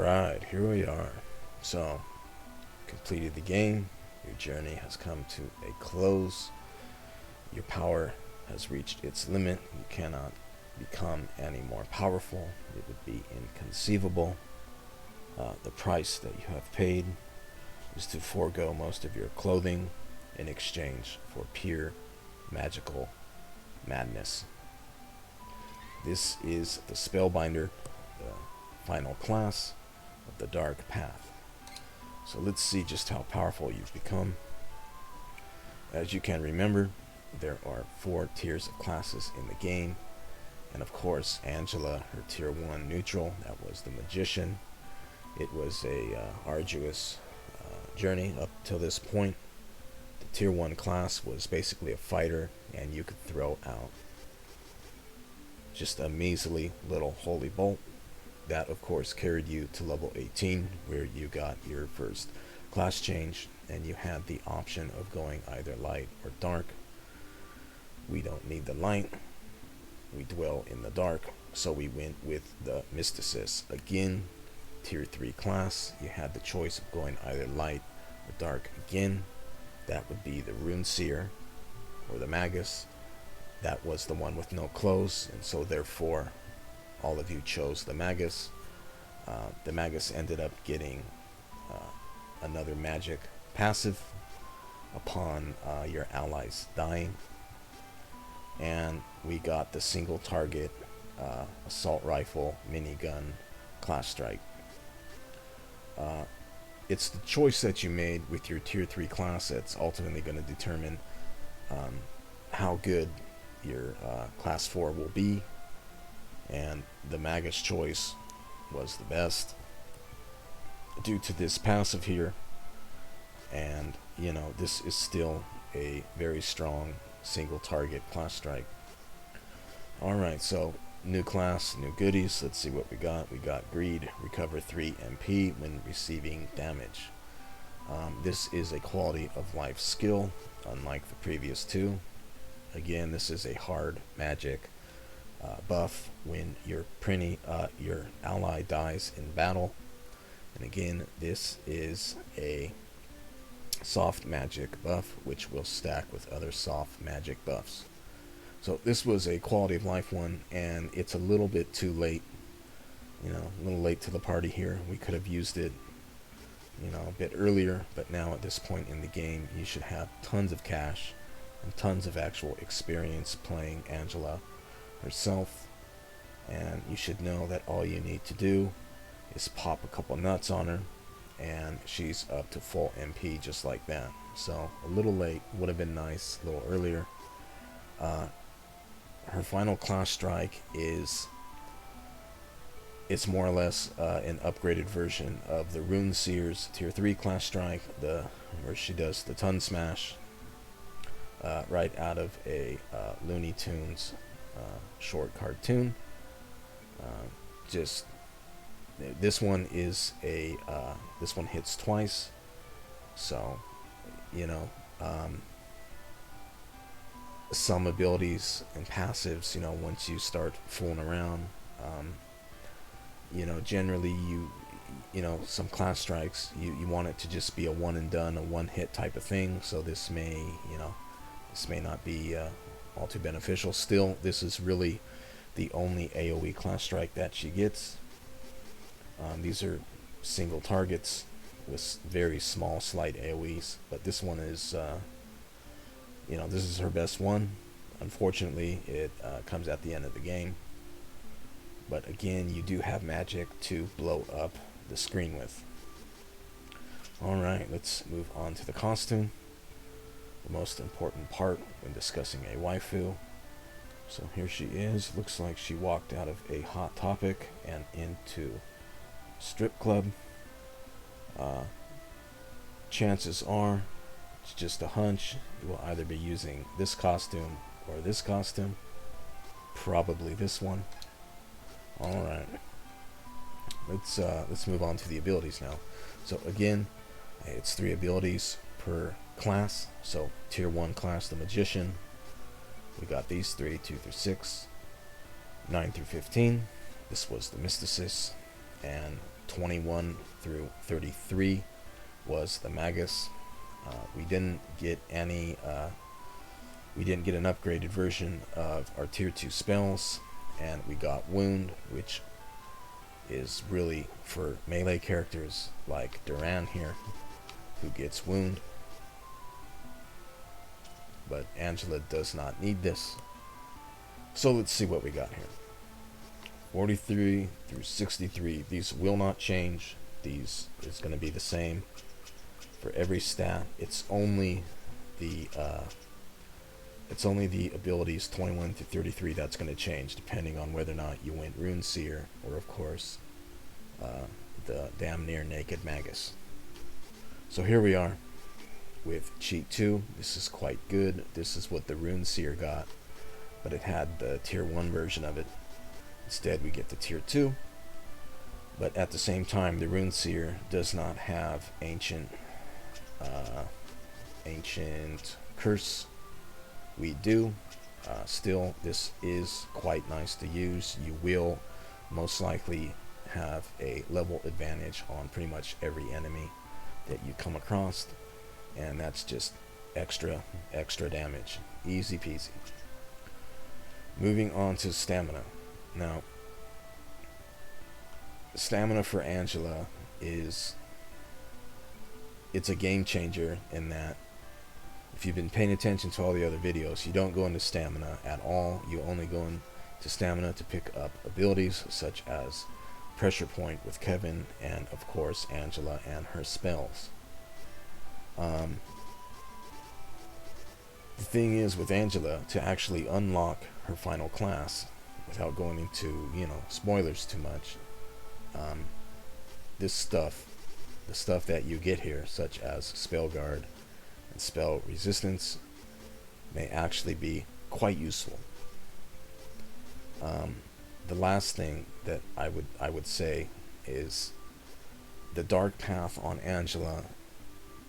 Alright, here we are. So, completed the game. Your journey has come to a close. Your power has reached its limit. You cannot become any more powerful. It would be inconceivable. The price that you have paid is to forego most of your clothing in exchange for pure magical madness. This is the Spellbinder, the final class of the Dark Path. So let's see just how powerful you've become. As you can remember, there are 4 tiers of classes in the game. And of course, Angela, her tier 1 neutral, that was the Magician. It was a arduous journey up till this point. The tier 1 class was basically a fighter, and you could throw out just a measly little holy bolt. That of course carried you to level 18, where you got your first class change, and you had the option of going either light or dark. We don't need the light, we dwell in the dark, so we went with the Mysticist. Again, tier 3 class, you had the choice of going either light or dark again. That would be the Rune Seer or the Magus. That was the one with no clothes, and so therefore all of you chose the Magus. The Magus ended up getting another magic passive upon your allies dying, and we got the single target assault rifle minigun class strike. It's the choice that you made with your tier 3 class that's ultimately going to determine how good your class 4 will be, and the Magus choice was the best due to this passive here. And you know, this is still a very strong single target class strike. Alright, so new class, new goodies. Let's see what we got. We got Greed, recover 3 MP when receiving damage. This is a quality of life skill, unlike the previous 2. Again, this is a hard magic buff when your ally dies in battle. And again, this is a soft magic buff which will stack with other soft magic buffs. So this was a quality of life one, and it's a little bit too late, you know, a little late to the party here. We could have used it, you know, a bit earlier, but now at this point in the game you should have tons of cash and tons of actual experience playing Angela herself, and you should know that all you need to do is pop a couple nuts on her and she's up to full MP just like that. So a little late, would have been nice a little earlier. Her final class strike is, it's more or less an upgraded version of the Rune Seer's tier 3 class strike, where she does the Ton Smash right out of a Looney Tunes short cartoon. Just this one is a this one hits twice, so you know, some abilities and passives, you know, once you start fooling around, you know, generally you know, some class strikes you want it to just be a one and done, a one hit type of thing. So this may, you know, this may not be all too beneficial. Still, this is really the only AoE class strike that she gets. These are single targets with very small slight AoEs, but this one is you know, this is her best one. Unfortunately, it comes at the end of the game, but again, you do have magic to blow up the screen with. Alright, let's move on to the costume, the most important part when discussing a waifu. So here she is. Looks like she walked out of a Hot Topic and into strip club. Chances are, it's just a hunch, you will either be using this costume or this costume. Probably this one. Alright, let's move on to the abilities now. So again, it's 3 abilities per class. So tier 1 class, the Magician, we got these 3, 2 through 6, 9 through 15. This was the Mysticist, and 21 through 33 was the Magus. We didn't get any. We didn't get an upgraded version of our tier 2 spells, and we got Wound, which is really for melee characters like Duran here, who gets Wound. But Angela does not need this. So let's see what we got here. 43 through 63. These will not change. These is going to be the same for every stat. It's only the abilities 21 to 33 that's going to change, depending on whether or not you went Rune Seer or, of course, the damn near naked Magus. So here we are with Cheat 2. This is quite good. This is what the Rune Seer got, but it had the tier 1 version of it. Instead, we get the tier 2. But at the same time, the Rune Seer does not have ancient curse. We do. Still, this is quite nice to use. You will most likely have a level advantage on pretty much every enemy that you come across, and that's just extra damage. Easy peasy. Moving on to stamina. Now, stamina for Angela it's a game changer in that if you've been paying attention to all the other videos, you don't go into stamina at all. You only go into stamina to pick up abilities such as Pressure Point with Kevin, and of course Angela and her spells. The thing is with Angela, to actually unlock her final class without going into, spoilers too much, the stuff that you get here, such as Spell Guard and Spell Resistance, may actually be quite useful. The last thing that I would say is the Dark Path on Angela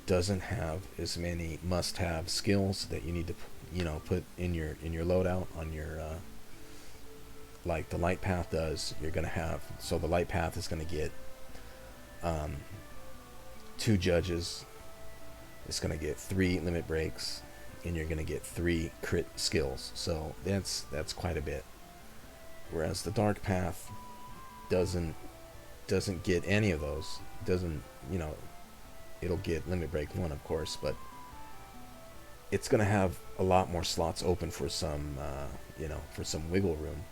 doesn't have as many must-have skills that you need to put in your loadout on your like the Light Path does. You're gonna have, so the Light Path is gonna get 2 judges, it's gonna get 3 limit breaks, and you're gonna get 3 crit skills. So that's quite a bit. Whereas the Dark Path doesn't get any of those. It'll get limit break 1, of course, but it's gonna have a lot more slots open for some for some wiggle room.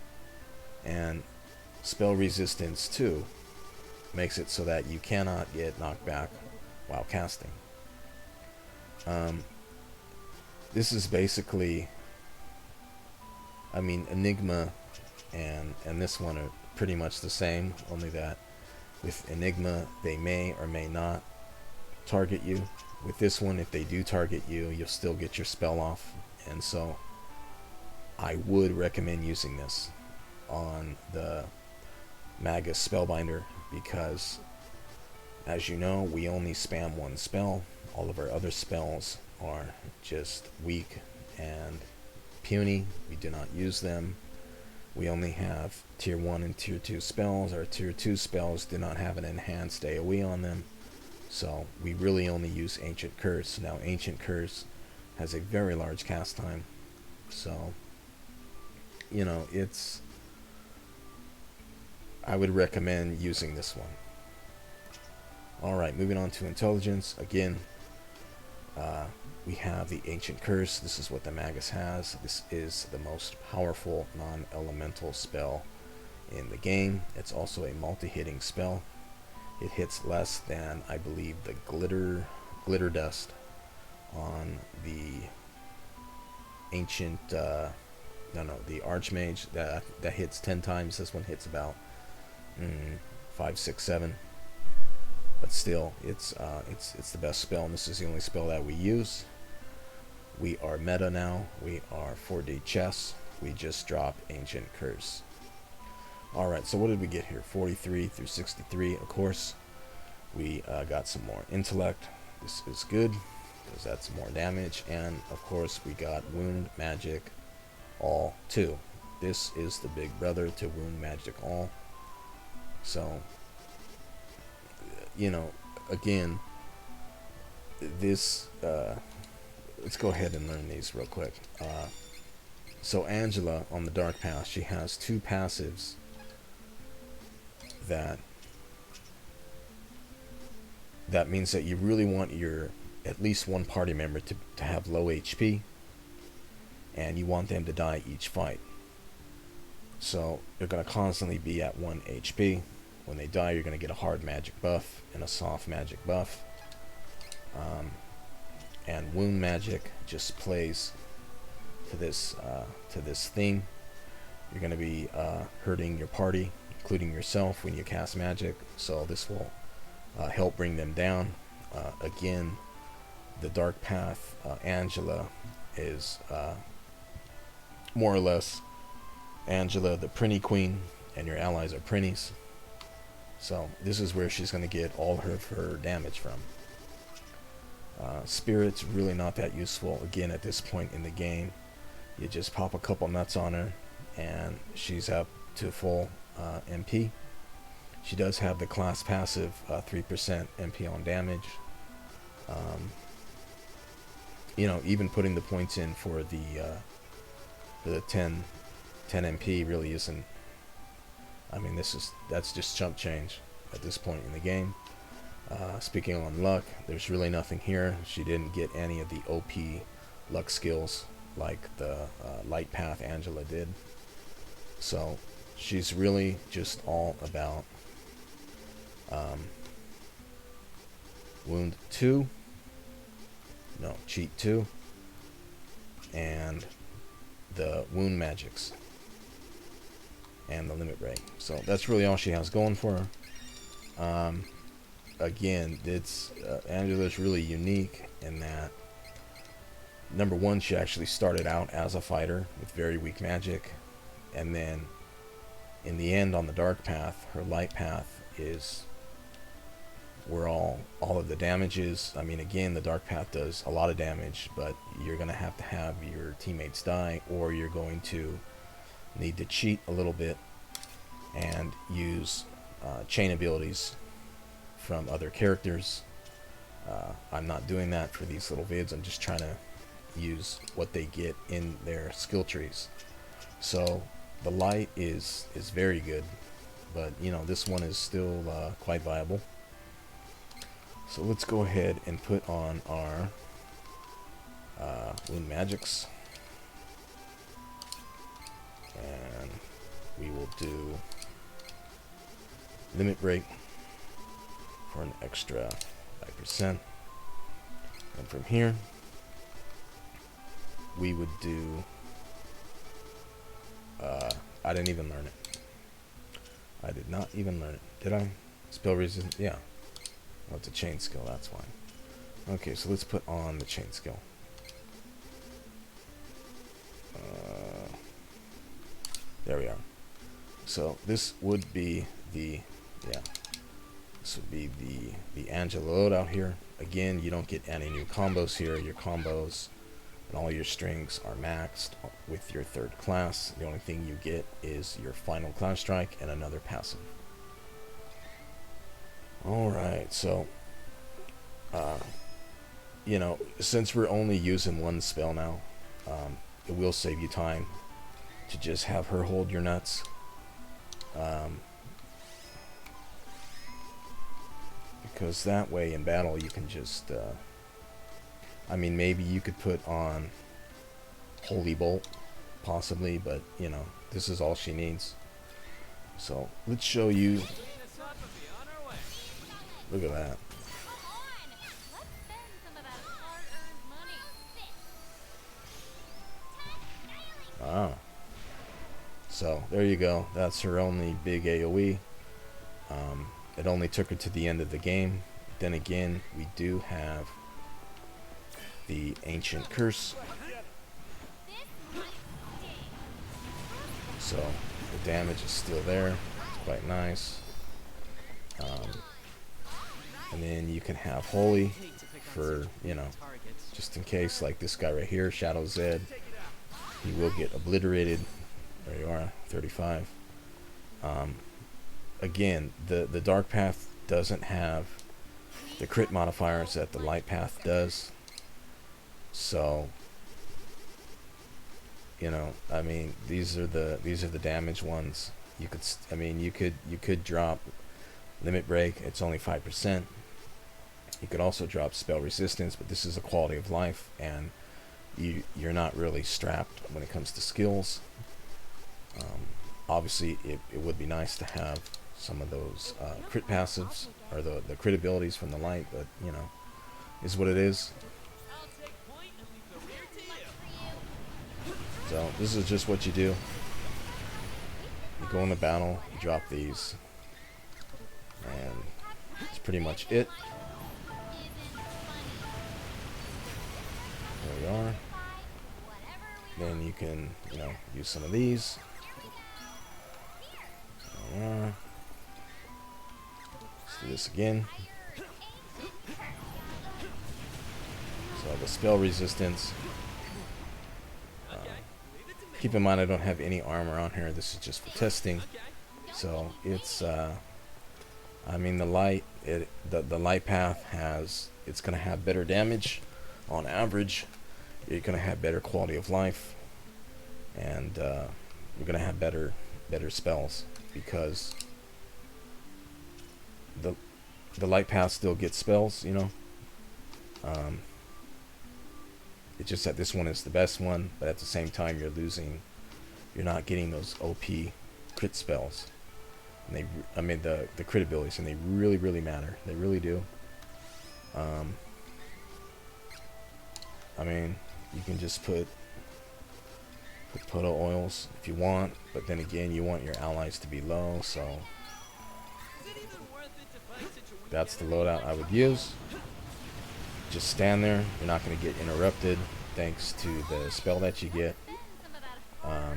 And Spell Resistance 2 makes it so that you cannot get knocked back while casting. This is basically, Enigma and this one are pretty much the same, only that with Enigma they may or may not target you. With this one, if they do target you, you'll still get your spell off, and so I would recommend using this on the Magus Spellbinder, because as you know, we only spam 1 spell. All of our other spells are just weak and puny. We do not use them. We only have tier 1 and tier 2 spells. Our tier 2 spells do not have an enhanced AoE on them, so we really only use Ancient Curse. Now, Ancient Curse has a very large cast time, so I would recommend using this one. Alright, moving on to Intelligence. Again, we have the Ancient Curse. This is what the Magus has. This is the most powerful non-elemental spell in the game. It's also a multi-hitting spell. It hits less than, I believe, the glitter dust on the ancient the Archmage. That hits 10 times. This one hits about 5, 6, 7. But still, it's the best spell, and this is the only spell that we use. We are meta now. We are 4D chess. We just dropped Ancient Curse. Alright, so what did we get here? 43 through 63. Of course, we got some more intellect. This is good, because that's more damage. And, of course, we got Wound Magic All 2. This is the big brother to Wound Magic All. So, you know, again, this, let's go ahead and learn these real quick. So Angela on the Dark Path, she has two passives that means that you really want your at least one party member to have low HP, and you want them to die each fight. So they're going to constantly be at 1 HP. When they die, you're going to get a hard magic buff and a soft magic buff. And wound magic just plays to this theme. You're going to be hurting your party, including yourself, when you cast magic. So this will help bring them down. Again, the Dark Path, Angela is more or less Angela the Prinny Queen, and your allies are Prinnies. So this is where she's going to get all of her damage from. Spirit's really not that useful. Again, at this point in the game, you just pop a couple nuts on her, and she's up to full MP. She does have the class passive 3% MP on damage. You know, even putting the points in for the 10 MP really isn't. I mean, that's just chump change at this point in the game. Speaking on luck, there's really nothing here. She didn't get any of the OP luck skills like the Light Path Angela did. So she's really just all about wound 2, no, cheat 2, and the wound magics and the limit break. So that's really all she has going for her. Again, it's Angela's really unique in that, number one, she actually started out as a fighter with very weak magic, and then in the end on the Dark Path, her Light Path is where all of the damage is. I mean, again, the Dark Path does a lot of damage, but you're going to have your teammates die, or you're going to need to cheat a little bit and use chain abilities from other characters. I'm not doing that for these little vids. I'm just trying to use what they get in their skill trees. So the light is very good, but you know, this one is still quite viable. So let's go ahead and put on our wound magics, and we will do limit break for an extra 5%. And from here, we would do, I didn't even learn it. I did not even learn it. Did I? Spell resistance, yeah. Oh, it's a chain skill, that's why. Okay, so let's put on the chain skill. There we are. So this would be the, yeah, this would be the Angela loadout here. Again, you don't get any new combos here. Your combos and all your strings are maxed with your third class. The only thing you get is your final class strike and another passive. Alright, so you know, since we're only using one spell now, it will save you time to just have her hold your nuts. Because that way in battle you can just I mean, maybe you could put on Holy Bolt possibly, but you know, this is all she needs. So let's show you. Look at that. Wow. So there you go. That's her only big AoE. It only took her to the end of the game. Then again, we do have the Ancient Curse. So the damage is still there. It's quite nice. And then you can have Holy for, you know, just in case, like this guy right here, Shadow Zed. He will get obliterated. There you are, 35. Again, the Dark Path doesn't have the crit modifiers that the light path does. So, you know, I mean, these are the damage ones. You could, I mean, you could drop limit break. It's only 5%. You could also drop spell resistance, but this is a quality of life, and you're not really strapped when it comes to skills. Obviously, it would be nice to have some of those crit passives, or the crit abilities from the light, but, you know, is what it is. So, this is just what you do. You go into battle, you drop these, and that's pretty much it. There we are. Then you can, you know, use some of these. There we are. Let's do this again. So the spell resistance. Keep in mind I don't have any armor on here. This is just for testing. So it's, I mean, the light path has, it's going to have better damage on average. You're going to have better quality of life, and you're going to have better spells, because the light path still gets spells, you know. It's just that this one is the best one, but at the same time you're not getting those OP crit spells. And I mean the crit abilities, and they really matter. They really do. I mean, you can just put puddle oils if you want, but then again, you want your allies to be low, so that's the loadout I would use. Just stand there. You're not going to get interrupted thanks to the spell that you get. There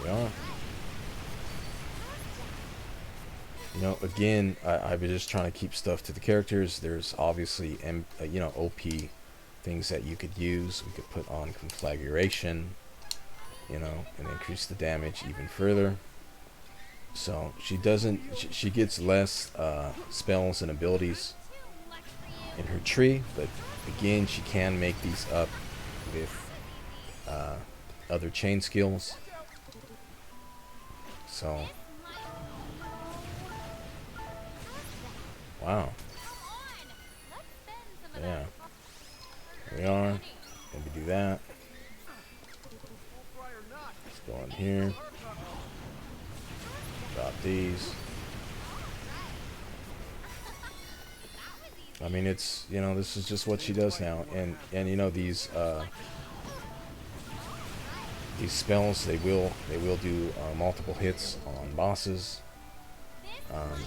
we are. You know, again, I was just trying to keep stuff to the characters. There's obviously, you know, OP things that you could use. We could put on conflagration, you know, and increase the damage even further. So she gets less spells and abilities in her tree, but again, she can make these up with other chain skills. So, wow. Yeah. Here we are. Maybe do that. Let's go in here. Drop these. I mean, it's, you know, this is just what she does now, and you know, these spells, they will do multiple hits on bosses.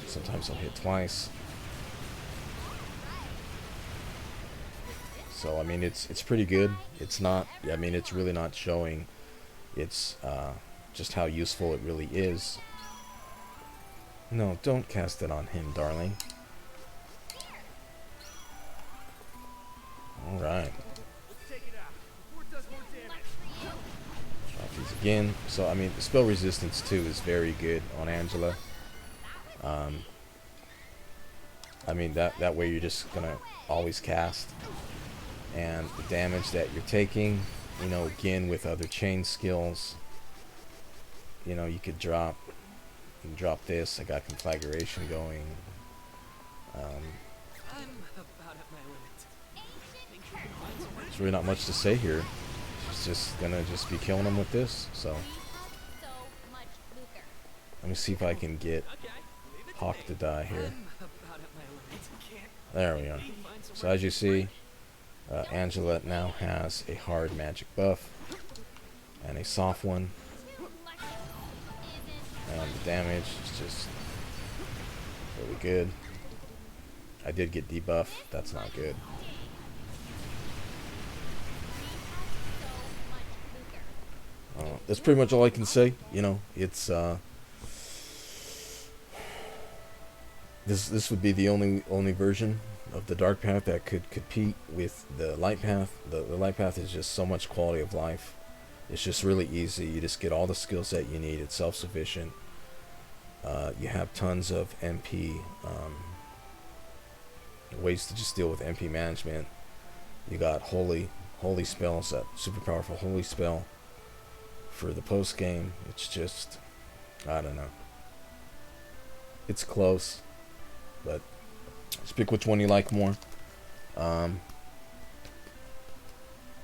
Sometimes they'll hit twice. So I mean, it's pretty good. It's not, I mean, it's really not showing it's just how useful it really is. No, don't cast it on him, darling. Alright. Drop these again. So, I mean, the spell resistance, too, is very good on Angela. I mean, that way you're just going to always cast. And the damage that you're taking, you know, again, with other chain skills, you know, you could drop this. I got conflagration going. There's really not much to say here. She's just gonna be killing them with this. So let me see if I can get Hawk to die here. There we are. So as you see, Angela now has a hard magic buff and a soft one. And the damage is just really good. I did get debuff. That's not good. That's pretty much all I can say. You know, it's this would be the only version of the dark path that could compete with the light path. The light path is just so much quality of life. It's just really easy. You just get all the skills that you need. It's self-sufficient. You have tons of MP ways to just deal with MP management. You got holy spells, that super powerful holy spell for the post game. It's just, I don't know. It's close, but just pick which one you like more.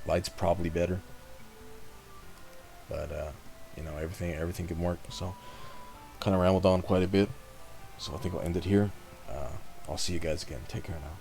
Light's probably better, but you know, everything can work. So kind of rambled on quite a bit, so I think I'll end it here. I'll see you guys again. Take care now.